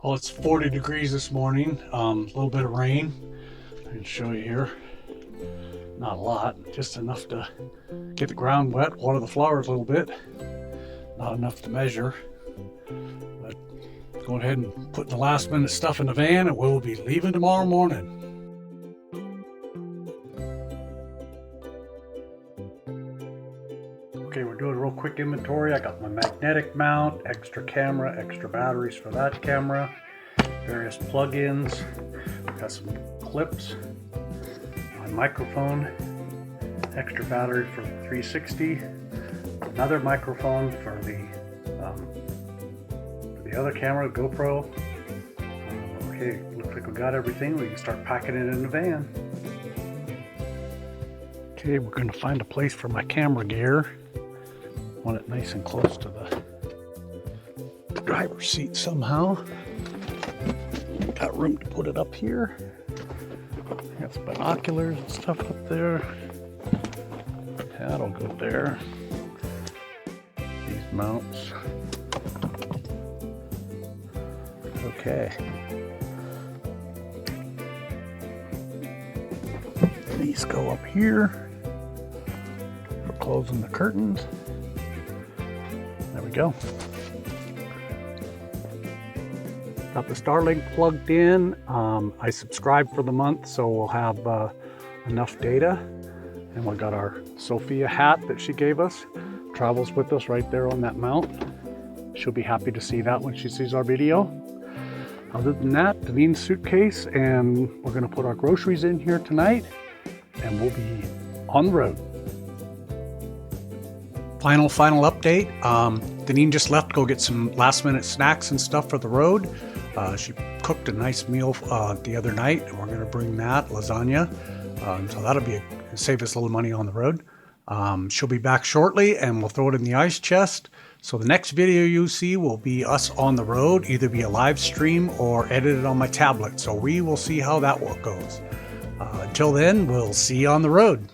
Well, it's 40 degrees this morning. A little bit of rain. I can show you here. Not a lot, just enough to get the ground wet, water the flowers a little bit. Not enough to measure. But go ahead and put the last minute stuff in the van and we'll be leaving tomorrow morning. Okay, we're doing a real quick inventory. I got my magnetic mount, extra camera, extra batteries for that camera, various plug-ins. Got some clips, my microphone, extra battery for the 360, another microphone for the other camera, GoPro. Okay, looks like we got everything. We can start packing it in the van. Okay, we're going to find a place for my camera gear. Want it nice and close to the driver's seat somehow. Got room to put it up here. Got some binoculars and stuff up there. That'll go there. These mounts. Okay. These go up here for closing the curtains. There we go. Got the Starlink plugged in. I subscribed for the month, so we'll have enough data. And we got our Sophia hat that she gave us. Travels with us right there on that mount. She'll be happy to see that when she sees our video. Other than that, Dineen's suitcase, and we're gonna put our groceries in here tonight, and we'll be on the road. Final update. Dineen just left to go get some last minute snacks and stuff for the road. She cooked a nice meal the other night, and we're gonna bring that, lasagna. So that'll save us a little money on the road. She'll be back shortly and we'll throw it in the ice chest. So the next video you see will be us on the road, either be a live stream or edited on my tablet. So we will see how that work goes. Until then, we'll see you on the road.